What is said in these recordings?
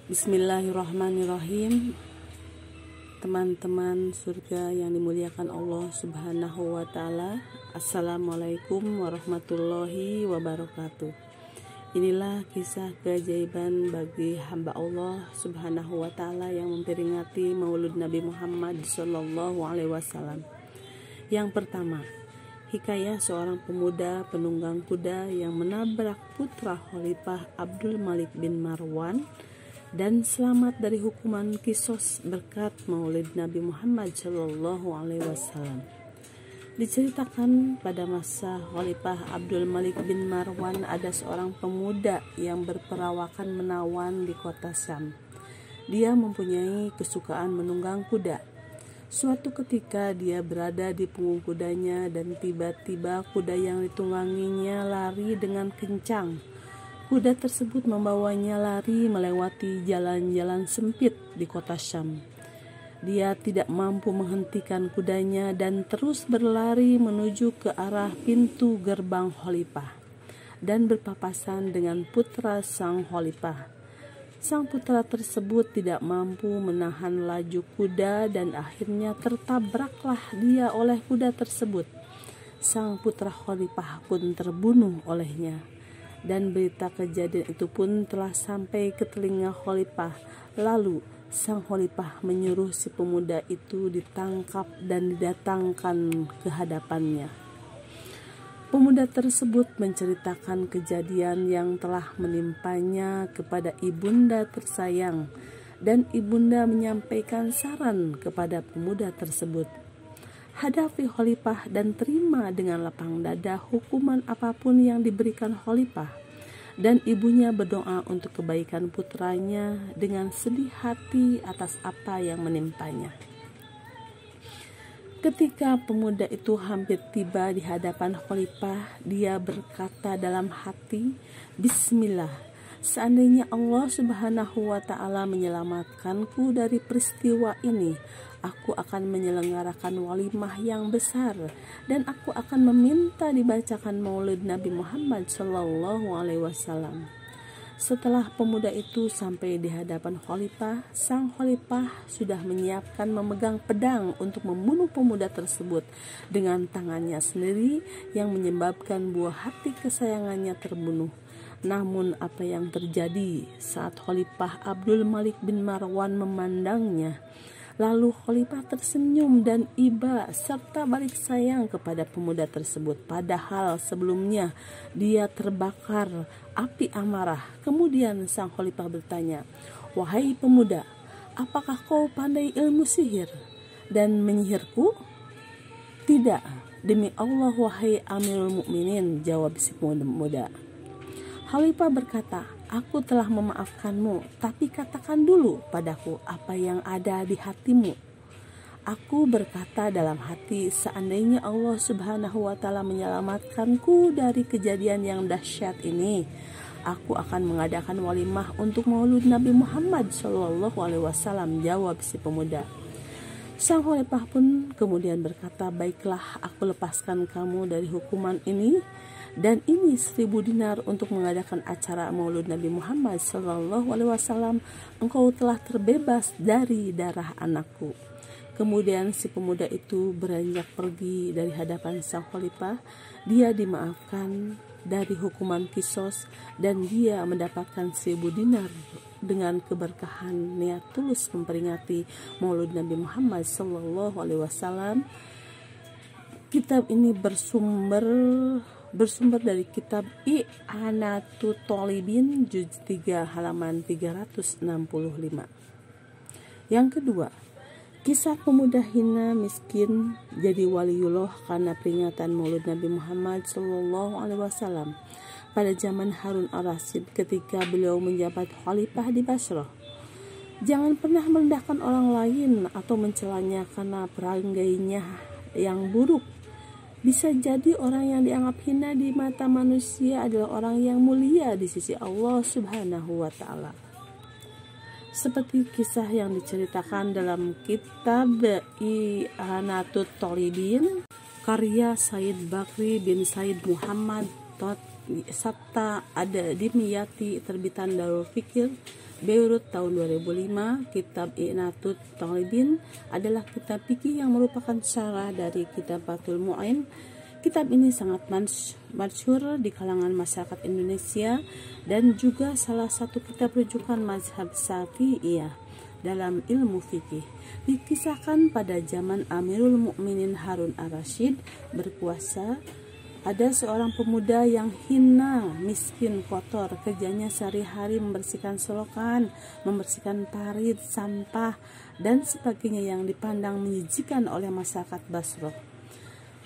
Bismillahirrahmanirrahim. Teman-teman surga yang dimuliakan Allah Subhanahu wa Ta'ala, Assalamualaikum warahmatullahi wabarakatuh. Inilah kisah keajaiban bagi hamba Allah Subhanahu wa Ta'ala yang memperingati Maulud Nabi Muhammad Sallallahu Alaihi Wasallam. Yang pertama, hikayah seorang pemuda penunggang kuda yang menabrak putra Khalifah Abdul Malik bin Marwan dan selamat dari hukuman Qisas berkat Maulid Nabi Muhammad Shallallahu Alaihi Wasallam. Diceritakan pada masa Khalifah Abdul Malik bin Marwan ada seorang pemuda yang berperawakan menawan di kota Syam. Dia mempunyai kesukaan menunggang kuda. Suatu ketika dia berada di punggung kudanya dan tiba-tiba kuda yang ditungganginya lari dengan kencang. Kuda tersebut membawanya lari melewati jalan-jalan sempit di kota Syam. Dia tidak mampu menghentikan kudanya dan terus berlari menuju ke arah pintu gerbang Khalifah dan berpapasan dengan putra sang Khalifah. Sang putra tersebut tidak mampu menahan laju kuda dan akhirnya tertabraklah dia oleh kuda tersebut. Sang putra Khalifah pun terbunuh olehnya. Dan berita kejadian itu pun telah sampai ke telinga Khalifah. Lalu sang Khalifah menyuruh si pemuda itu ditangkap dan didatangkan ke hadapannya. Pemuda tersebut menceritakan kejadian yang telah menimpanya kepada ibunda tersayang, dan ibunda menyampaikan saran kepada pemuda tersebut. Hadapi Khalifah dan terima dengan lapang dada hukuman apapun yang diberikan Khalifah. Dan ibunya berdoa untuk kebaikan putranya dengan sedih hati atas apa yang menimpanya. Ketika pemuda itu hampir tiba di hadapan Khalifah, dia berkata dalam hati, Bismillah, seandainya Allah Subhanahu wa Ta'ala menyelamatkanku dari peristiwa ini, aku akan menyelenggarakan walimah yang besar dan aku akan meminta dibacakan Maulid Nabi Muhammad Sallallahu Alaihi Wasallam. Setelah pemuda itu sampai di hadapan Khalifah, sang Khalifah sudah menyiapkan memegang pedang untuk membunuh pemuda tersebut dengan tangannya sendiri yang menyebabkan buah hati kesayangannya terbunuh. Namun apa yang terjadi saat Khalifah Abdul Malik bin Marwan memandangnya? Lalu Khalifah tersenyum dan iba serta balik sayang kepada pemuda tersebut. Padahal sebelumnya dia terbakar api amarah. Kemudian sang Khalifah bertanya, "Wahai pemuda, apakah kau pandai ilmu sihir dan menyihirku?" "Tidak, demi Allah wahai Amirul Mukminin," jawab si pemuda. Khalifah berkata, "Aku telah memaafkanmu, tapi katakan dulu padaku apa yang ada di hatimu." Aku berkata dalam hati, seandainya Allah Subhanahu wa Ta'ala menyelamatkanku dari kejadian yang dahsyat ini, aku akan mengadakan walimah untuk Maulud Nabi Muhammad Sallallahu Alaihi Wasallam, jawab si pemuda. Sang Khalifah pun kemudian berkata, "Baiklah, aku lepaskan kamu dari hukuman ini. Dan ini 1000 dinar untuk mengadakan acara Maulud Nabi Muhammad Sallallahu Alaihi Wasallam. Engkau telah terbebas dari darah anakku." Kemudian si pemuda itu beranjak pergi dari hadapan sang Khalifah. Dia dimaafkan dari hukuman Qisas dan dia mendapatkan 1000 dinar dengan keberkahan niat tulus memperingati Maulud Nabi Muhammad Sallallahu Alaihi Wasallam. Kitab ini bersumber dari kitab I'anatut Thalibin juz 3 halaman 365. Yang kedua, kisah pemuda hina miskin jadi waliullah karena peringatan Maulid Nabi Muhammad Sallallahu Alaihi Wasallam pada zaman Harun ar-Rasyid ketika beliau menjabat khalifah di Basrah. Jangan pernah merendahkan orang lain atau mencelanya karena perangainya yang buruk. Bisa jadi orang yang dianggap hina di mata manusia adalah orang yang mulia di sisi Allah Subhanahu wa Ta'ala. Seperti kisah yang diceritakan dalam kitab I'anatut Thalibin karya Said Bakri bin Said Muhammad Sabta Adimiyati terbitan Darul Fikir Beirut tahun 2005. Kitab I'natut Talibin adalah kitab fikih yang merupakan syarah dari kitab Fathul Mu'in. Kitab ini sangat masyhur di kalangan masyarakat Indonesia dan juga salah satu kitab rujukan mazhab Syafi'iyah dalam ilmu fikih. Dikisahkan pada zaman Amirul Mukminin Harun ar-Rasyid berkuasa, ada seorang pemuda yang hina, miskin, kotor. Kerjanya sehari-hari membersihkan selokan, membersihkan parit, sampah, dan sebagainya yang dipandang menjijikan oleh masyarakat Basrah.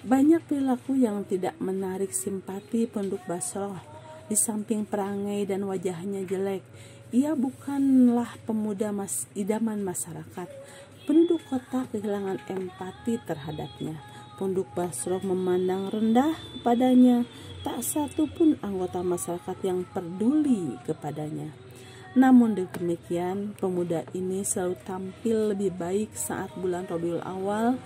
Banyak perilaku yang tidak menarik simpati penduduk Basrah. Di samping perangai dan wajahnya jelek, ia bukanlah pemuda idaman masyarakat. Penduduk kota kehilangan empati terhadapnya. Penduduk Basrah memandang rendah kepadanya. Tak satu pun anggota masyarakat yang peduli kepadanya. Namun demikian, pemuda ini selalu tampil lebih baik saat bulan Rabiul Awal,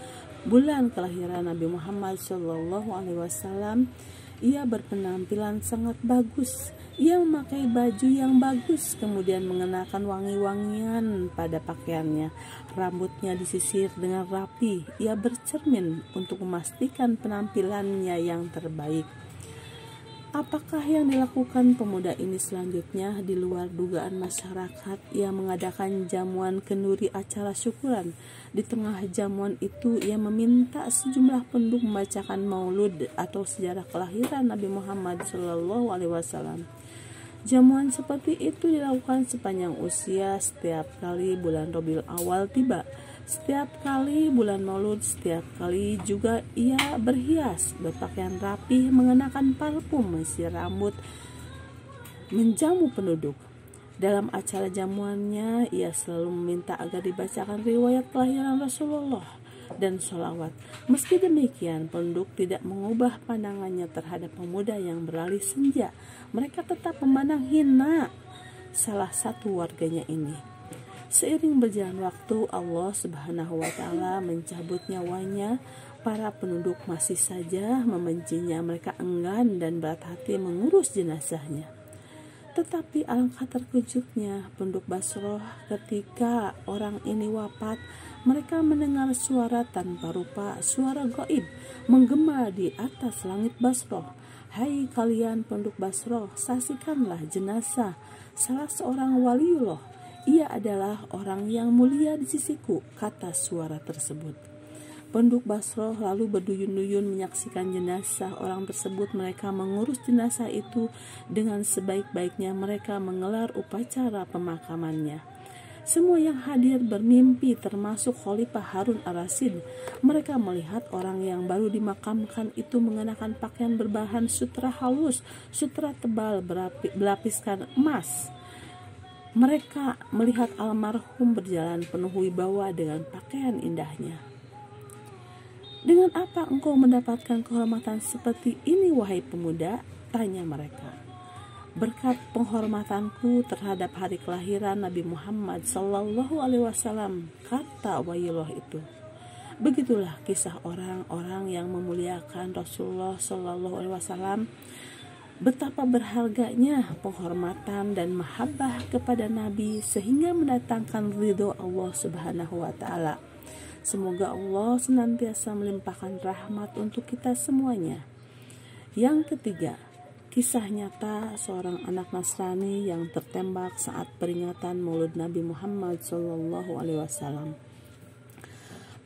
bulan kelahiran Nabi Muhammad SAW. Ia berpenampilan sangat bagus. Ia memakai baju yang bagus, kemudian mengenakan wangi-wangian pada pakaiannya. Rambutnya disisir dengan rapi. Ia bercermin untuk memastikan penampilannya yang terbaik. Apakah yang dilakukan pemuda ini selanjutnya di luar dugaan masyarakat? Ia mengadakan jamuan kenduri acara syukuran. Di tengah jamuan itu, ia meminta sejumlah penduduk membacakan maulud atau sejarah kelahiran Nabi Muhammad SAW. Jamuan seperti itu dilakukan sepanjang usia setiap kali bulan Rabiul Awal tiba. Setiap kali bulan Maulud, setiap kali juga ia berhias, berpakaian rapi, mengenakan parfum, mengisi rambut, menjamu penduduk. Dalam acara jamuannya, ia selalu meminta agar dibacakan riwayat kelahiran Rasulullah dan sholawat. Meski demikian, penduduk tidak mengubah pandangannya terhadap pemuda yang beralih senja. Mereka tetap memandang hina salah satu warganya ini. Seiring berjalan waktu, Allah Subhanahu wa Ta'ala mencabut nyawanya. Para penduduk masih saja membencinya. Mereka enggan dan berat hati mengurus jenazahnya. Tetapi alangkah terkejutnya penduduk Basrah ketika orang ini wafat. Mereka mendengar suara tanpa rupa, suara gaib menggema di atas langit Basrah. Hai kalian penduduk Basrah, saksikanlah jenazah salah seorang waliullah. Ia adalah orang yang mulia di sisiku, kata suara tersebut. Penduduk Basrah lalu berduyun-duyun menyaksikan jenazah orang tersebut. Mereka mengurus jenazah itu dengan sebaik-baiknya. Mereka menggelar upacara pemakamannya. Semua yang hadir bermimpi, termasuk Khalifah Harun ar-Rasyid. Mereka melihat orang yang baru dimakamkan itu mengenakan pakaian berbahan sutra halus, sutra tebal berlapiskan emas. Mereka melihat almarhum berjalan penuh wibawa dengan pakaian indahnya. Dengan apa engkau mendapatkan kehormatan seperti ini, wahai pemuda? Tanya mereka. Berkat penghormatanku terhadap hari kelahiran Nabi Muhammad SAW, kata waliullah itu. Begitulah kisah orang-orang yang memuliakan Rasulullah SAW. Betapa berharganya penghormatan dan mahabbah kepada Nabi sehingga mendatangkan ridho Allah Subhanahu wa Ta'ala. Semoga Allah senantiasa melimpahkan rahmat untuk kita semuanya. Yang ketiga, kisah nyata seorang anak Nasrani yang tertembak saat peringatan Maulid Nabi Muhammad SAW.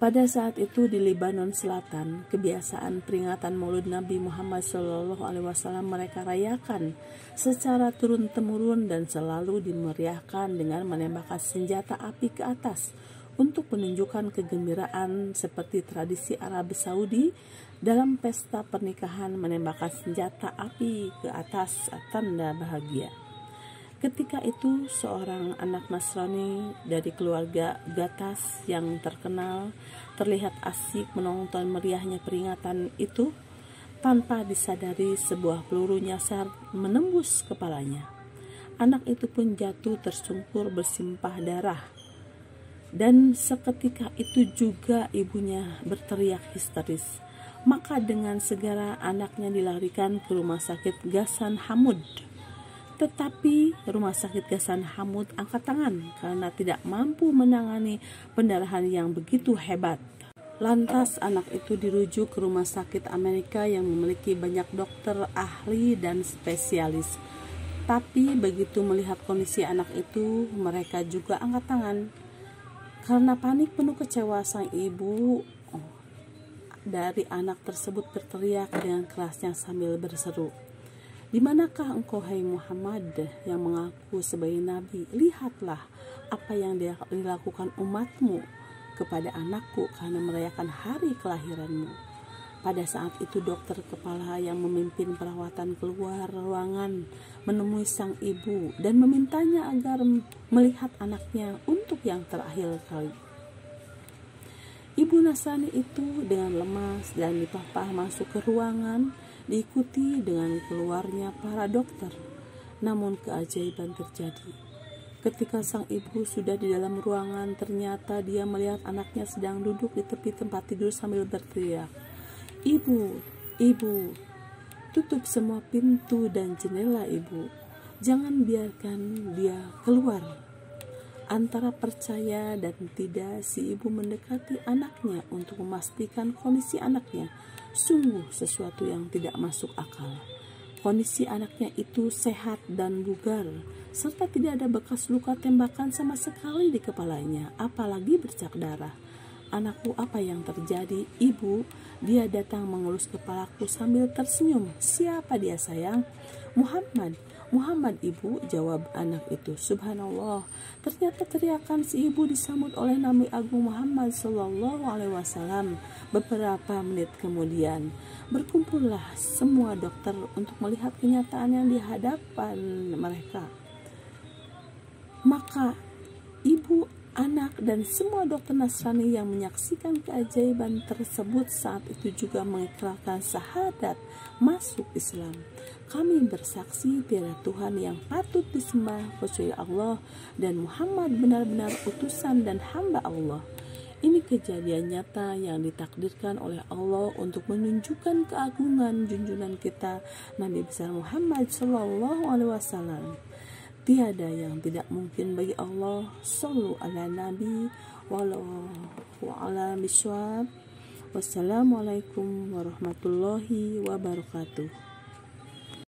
Pada saat itu di Lebanon Selatan, kebiasaan peringatan Maulid Nabi Muhammad SAW mereka rayakan secara turun-temurun dan selalu dimeriahkan dengan menembakkan senjata api ke atas untuk menunjukkan kegembiraan seperti tradisi Arab Saudi dalam pesta pernikahan. Menembakkan senjata api ke atas tanda bahagia. Ketika itu seorang anak Nasrani dari keluarga Gatas yang terkenal terlihat asyik menonton meriahnya peringatan itu. Tanpa disadari sebuah peluru nyasar menembus kepalanya. Anak itu pun jatuh tersungkur bersimpah darah. Dan seketika itu juga ibunya berteriak histeris. Maka dengan segera anaknya dilarikan ke rumah sakit Ghassan Hamud. Tetapi rumah sakit Ghassan Hamud angkat tangan karena tidak mampu menangani pendarahan yang begitu hebat. Lantas anak itu dirujuk ke rumah sakit Amerika yang memiliki banyak dokter ahli dan spesialis. Tapi begitu melihat kondisi anak itu, mereka juga angkat tangan. Karena panik penuh kecewa, sang ibu dari anak tersebut berteriak dengan kerasnya sambil berseru, "Di manakah engkau, hai Muhammad, yang mengaku sebagai nabi? Lihatlah apa yang dilakukan umatmu kepada anakku karena merayakan hari kelahiranmu." Pada saat itu dokter kepala yang memimpin perawatan keluar ruangan menemui sang ibu dan memintanya agar melihat anaknya untuk yang terakhir kali. Ibu Nasrani itu dengan lemas dan dipapah masuk ke ruangan, diikuti dengan keluarnya para dokter. Namun keajaiban terjadi. Ketika sang ibu sudah di dalam ruangan, ternyata dia melihat anaknya sedang duduk di tepi tempat tidur sambil berteriak, "Ibu, ibu, tutup semua pintu dan jendela ibu. Jangan biarkan dia keluar." Antara percaya dan tidak, si ibu mendekati anaknya untuk memastikan kondisi anaknya. Sungguh sesuatu yang tidak masuk akal. Kondisi anaknya itu sehat dan bugar, serta tidak ada bekas luka tembakan sama sekali di kepalanya, apalagi bercak darah. "Anakku, apa yang terjadi?" "Ibu, dia datang mengelus kepalaku sambil tersenyum." "Siapa dia, sayang?" "Muhammad." "Muhammad, ibu," jawab anak itu. Subhanallah, ternyata teriakan si ibu disambut oleh Nabi Agung Muhammad SAW. Beberapa menit kemudian, berkumpullah semua dokter untuk melihat kenyataan yang di hadapan mereka. Maka ibu, anak, dan semua dokter Nasrani yang menyaksikan keajaiban tersebut saat itu juga mengikrarkan syahadat masuk Islam. "Kami bersaksi tiada Tuhan yang patut disembah kecuali Allah dan Muhammad benar-benar utusan dan hamba Allah." Ini kejadian nyata yang ditakdirkan oleh Allah untuk menunjukkan keagungan junjungan kita Nabi besar Muhammad SAW. Tiada yang tidak mungkin bagi Allah. Shallu ala Nabi wallahu a'lam bishawab. Wassalamualaikum warahmatullahi wabarakatuh.